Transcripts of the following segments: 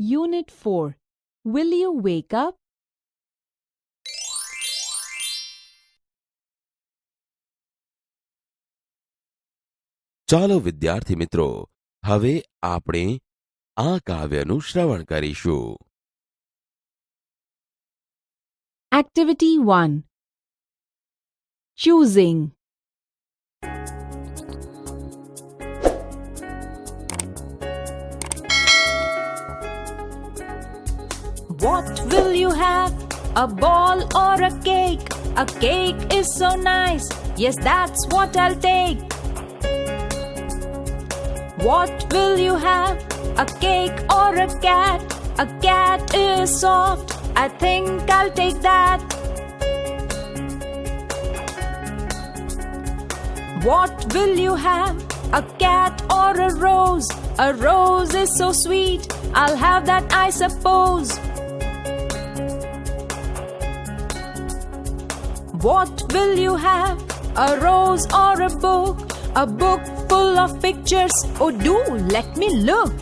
Unit 4. Will you wake up? ચાલો વિદ્યાર્થી મિત્રો, હવે આપણે આ કાવ્યનું શ્રવણ કરીશું. Activity 1. Choosing. What will you have? A ball or a cake? A cake is so nice. Yes, that's what I'll take. What will you have? A cake or a cat? A cat is soft. I think I'll take that. What will you have? A cat or a rose? A rose is so sweet. I'll have that, I suppose. What will you have? A rose or a book? A book full of pictures. Oh, do let me look.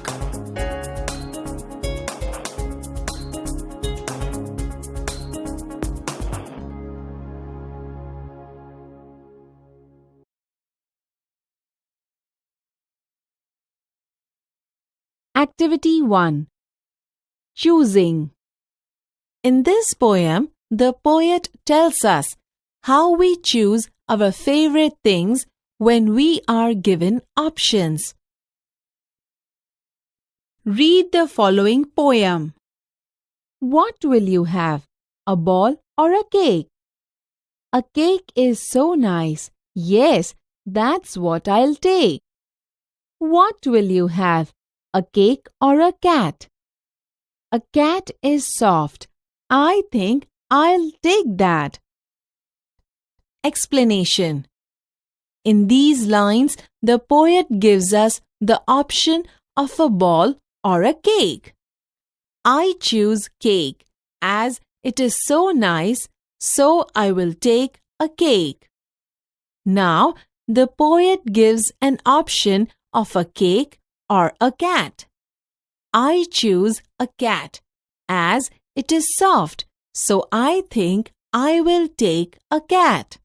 Activity 1. Choosing. In this poem, the poet tells us how we choose our favorite things when we are given options. Read the following poem. What will you have? A ball or a cake? A cake is so nice. Yes, that's what I'll take. What will you have? A cake or a cat? A cat is soft. I think I'll take that. Explanation. In these lines, the poet gives us the option of a ball or a cake. I choose cake as it is so nice, so I will take a cake. Now, the poet gives an option of a cake or a cat. I choose a cat as it is soft, so I think I will take a cat.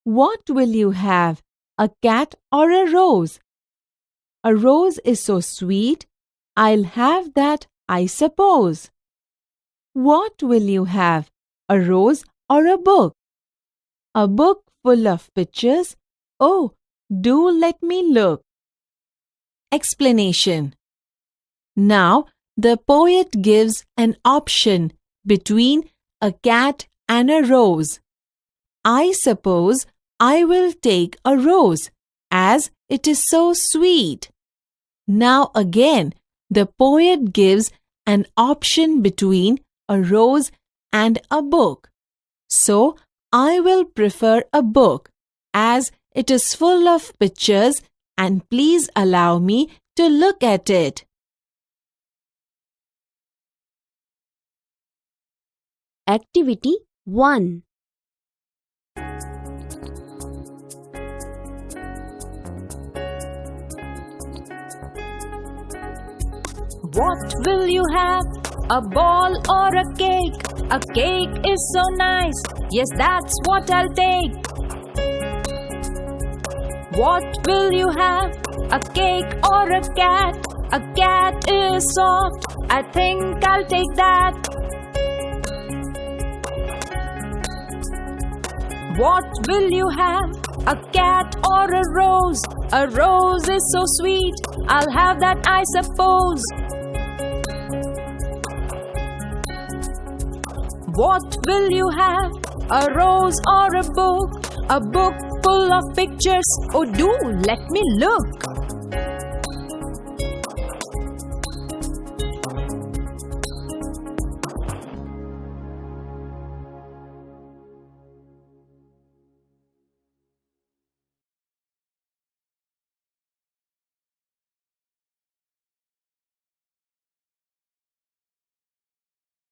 What will you have? A cat or a rose? A rose is so sweet. I'll have that, I suppose. What will you have? A rose or a book? A book full of pictures? Oh, do let me look. Explanation. Now, the poet gives an option between a cat and a rose. I suppose I will take a rose as it is so sweet. Now again, the poet gives an option between a rose and a book. So, I will prefer a book as it is full of pictures, and please allow me to look at it. Activity 1. What will you have? A ball or a cake? A cake is so nice. Yes, that's what I'll take. What will you have? A cake or a cat? A cat is soft. I think I'll take that. What will you have? A cat or a rose? A rose is so sweet. I'll have that, I suppose. What will you have? A rose or a book? A book full of pictures. Oh, do let me look.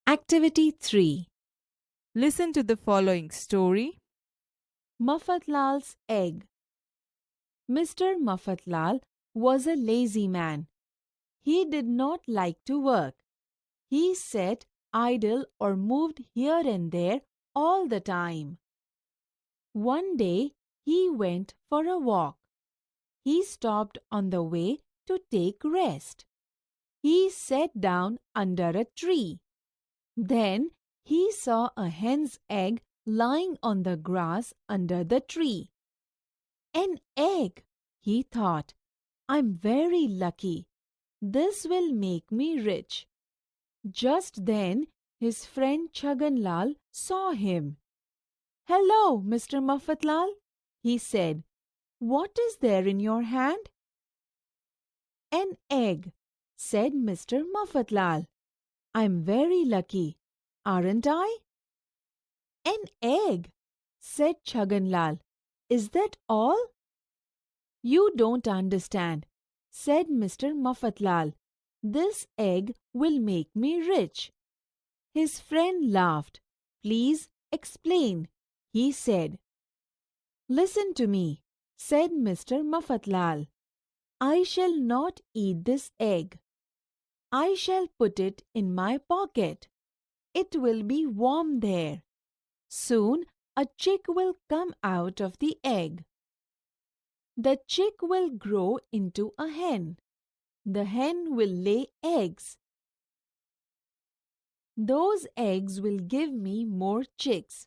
Activity 3. Listen to the following story. Maffatlal's egg. Mr. Maffatlal was a lazy man. He did not like to work. He sat idle or moved here and there all the time. One day he went for a walk. He stopped on the way to take rest. He sat down under a tree. Then he saw a hen's egg lying on the grass under the tree. An egg, he thought. I'm very lucky. This will make me rich. Just then his friend Chhaganlal saw him. Hello, Mr. Maffatlal, he said. What is there in your hand? An egg, said Mr. Maffatlal. I'm very lucky, aren't I? An egg, said Chhaganlal. Is that all? You don't understand, said Mr. Maffatlal. This egg will make me rich. His friend laughed. Please explain, he said. Listen to me, said Mr. Maffatlal. I shall not eat this egg. I shall put it in my pocket. It will be warm there. Soon a chick will come out of the egg. The chick will grow into a hen. The hen will lay eggs. Those eggs will give me more chicks.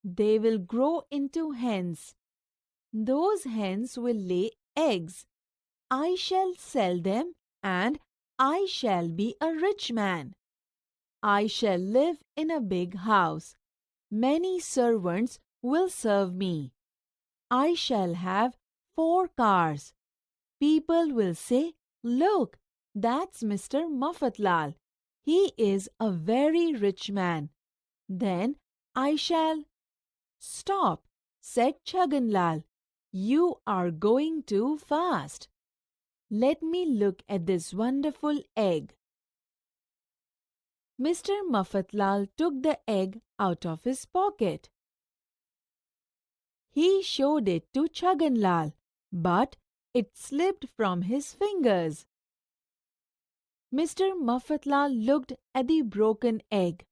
They will grow into hens. Those hens will lay eggs. I shall sell them and I shall be a rich man. I shall live in a big house. Many servants will serve me. I shall have 4 cars. People will say, Look, that's Mr. Maffatlal. He is a very rich man. Then I shall... Stop, said Chhaganlal. You are going too fast. Let me look at this wonderful egg. Mr. Maffatlal took the egg out of his pocket. He showed it to Chhaganlal, but it slipped from his fingers. Mr. Maffatlal looked at the broken egg.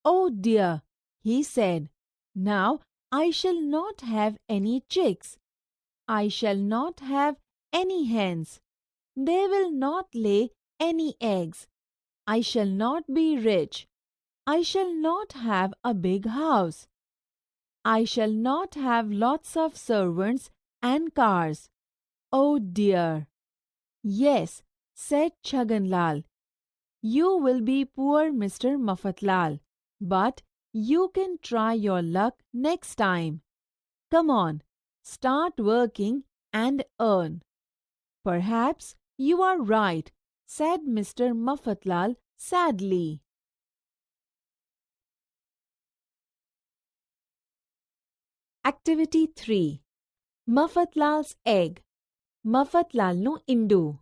Oh dear, he said, now I shall not have any chicks. I shall not have any hens. They will not lay any eggs. I shall not be rich. I shall not have a big house. I shall not have lots of servants and cars. Oh dear! Yes, said Chhaganlal. You will be poor, Mr. Maffatlal, but you can try your luck next time. Come on, start working and earn. Perhaps you are right, said Mr. Maffatlal sadly. Activity 3. Maffatlal's egg. Maffatlalનું ઈંડું.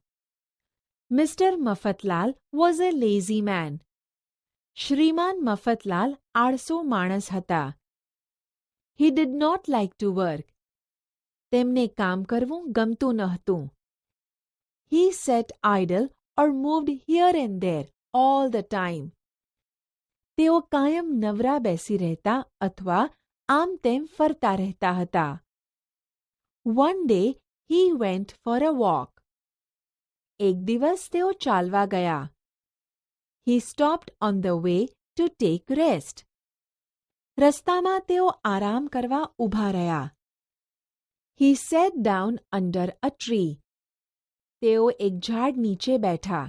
Mr. Maffatlal was a lazy man. શ્રીમાન મફતલાલ આળસુ માણસ હતા. He did not like to work. તેમને કામ કરવું ગમતું ન હતું. He sat idle or moved here and there all the time. તેઓ કાયમ નવરા બેસી રહેતા અથવા આમ તેમ ફરતા રહેતા હતા. One day he went for a walk. એક દિવસ તેઓ ચાલવા ગયા. He stopped on the way to take rest. રસ્તામાં તેઓ આરામ કરવા ઊભા રહ્યા. He sat down under a tree. તેઓ એક ઝાડ નીચે બેઠા.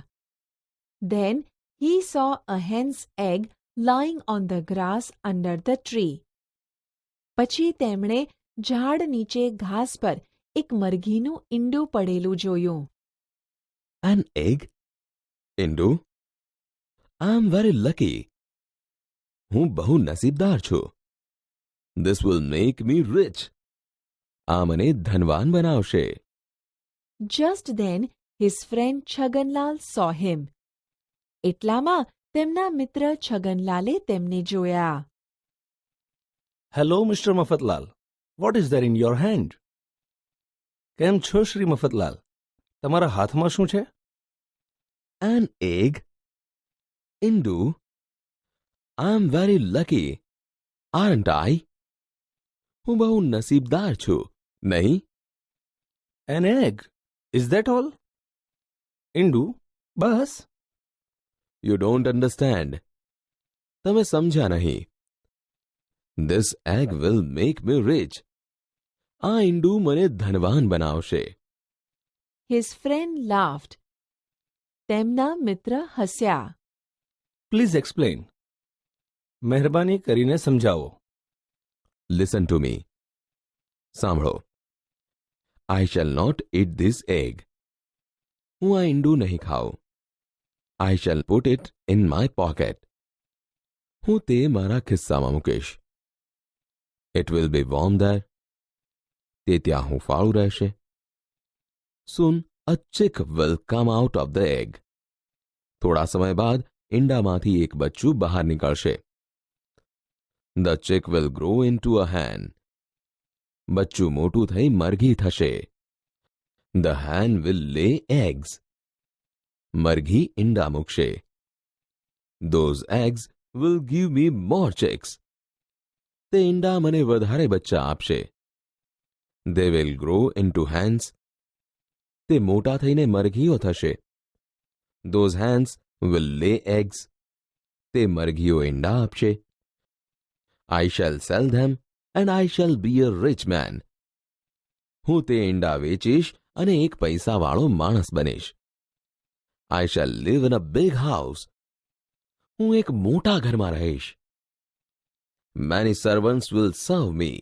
Then he saw a hen's egg lying on the grass under the tree. પછી તેમણે ઝાડ નીચે ઘાસ પર એક મરઘીનું ઈંડું પડેલું જોયું. An egg? ઈંડું? I am very lucky. હું બહુ નસીબદાર છું. This will make me rich. આ મને ધનવાન બનાવશે. Just then his friend Chhaganlal saw him. એટલામાં તેમના મિત્ર છગનલાલે તેમને જોયા. Hello, Mr. Maffatlal. What is there in your hand? કેમ છો શ્રી મફતલાલ? તમારા હાથમાં શું છે? An egg? Indu, I'm very lucky, aren't I? હું બહુ નસીબદાર છું, નહીં? An egg. Is that all? Indu, bus. You don't understand. તમે સમજ્યા નહીં. This egg will make me rich. આ ઈંડું મને ધનવાન બનાવશે. His friend laughed. તેમના મિત્ર હસ્યા. Please explain. મહેરબાની કરીને સમજાવો. Listen to me. સાંભળો. I shall not eat this egg. હું આ ઈંડું નહીં ખાઉં. I shall put it in my pocket. હું તે મારા ખિસ્સામાં મૂકીશ. It will be warm there. તે ત્યાં હૂંફાળું રહેશે. Soon a chick will come out of the egg. થોડા સમય બાદ ઈંડામાંથી એક બચ્ચું બહાર નીકળશે. The chick will grow into a hen. બચ્ચું મોટું થઈ મરઘી થશે. The hen will lay eggs. મરઘી ઈંડા મૂકશે. Those eggs will give me more chicks. તે ઈંડા મને વધારે બચ્ચા આપશે. They will grow into hens. તે મોટા થઈને મરઘીઓ થશે. Those hens will lay eggs. તે મરઘીઓ ઈંડા આપશે. I shall sell them and I shall be a rich man. હું તે ઈંડા વેચીશ અને એક પૈસાવાળો માણસ બનીશ. I shall live in a big house. હું એક મોટા ઘરમાં રહીશ. Many servants will serve me.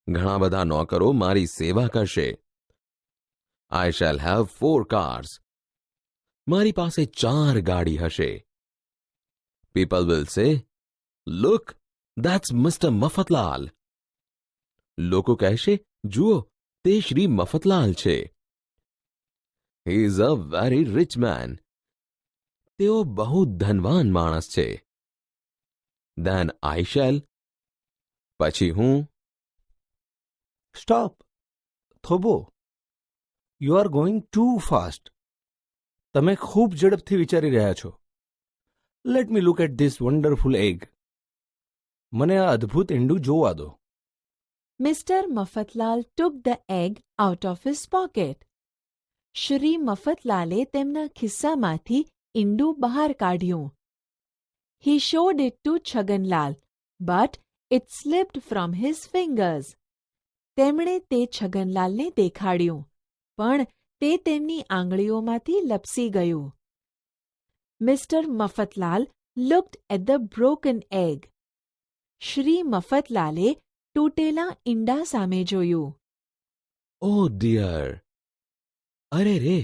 ઘણા બધા નોકરો મારી સેવા કરશે. I shall have 4 cars. મારી પાસે 4 ગાડી હશે. People will say, Look, that's Mr. Mafatlal. લોકો કહેશે, જુઓ, તે શ્રી મફતલાલ છે. He is a very rich man. તેઓ બહુ ધનવાન માણસ છે. Then I shall. પછી હું. Stop. થોભો. You are going too fast. તમે ખૂબ ઝડપથી વિચારી રહ્યા છો. Let me look at this wonderful egg. મને આ અદ્ભુત ઈંડું જોવા દો. Mr. Mafatlal took the egg out of his pocket. Shri મફતલાલે તેમના ખિસ્સામાંથી ઈંડું બહાર કાઢ્યું. He showed it to Chhaganlal, but it slipped from his fingers. તેમણે તે છગનલાલને દેખાડ્યું, પણ તે તેમની આંગળીઓમાંથી લપસી ગયું. Mr. Mafatlal looked at the broken egg. Shri મફતલાલે તૂટેલા ઈંડા સામે જોયું. Oh dear. અરે રે.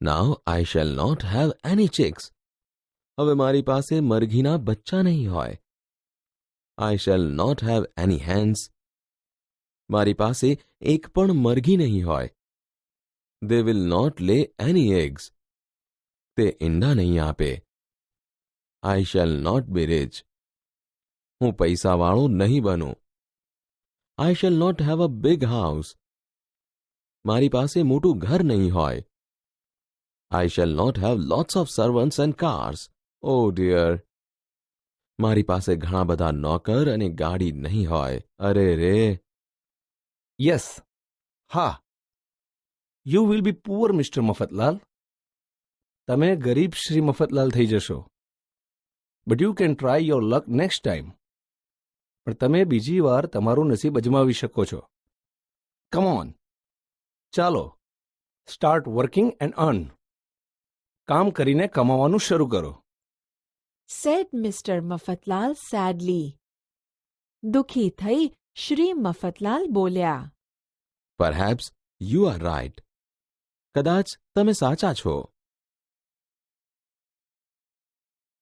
Now I shall not have any chicks. હવે મારી પાસે મરઘીના બચ્ચા નહીં હોય. I shall not have any hens. મારી પાસે એક પણ મરઘી નહીં હોય. They will not lay any eggs. તે ઈંડા નહીં આપે. I shall not be rich. હું પૈસાવાળો નહીં બનું. I shall not have a big house. મારી પાસે મોટું ઘર નહીં હોય. I shall not have lots of servants and cars. Oh dear. મારી પાસે ઘણા બધા નોકર અને ગાડી નહીં હોય. અરે રે. Yes. હા. You will be poor, Mr. Mafatlal. તમે ગરીબ શ્રી મફતલાલ થઈ જશો. But you can try your luck next time. પણ તમે બીજી વાર તમારું નસીબ અજમાવી શકો છો. Come on. ચાલો. Start working and earn. કામ કરીને કમાવાનું શરૂ કરો. said Mr. Mafatlal sadly. દુઃખી થઈ શ્રી મફતલાલ બોલ્યા. Perhaps you are right. કદાચ તમે સાચા છો.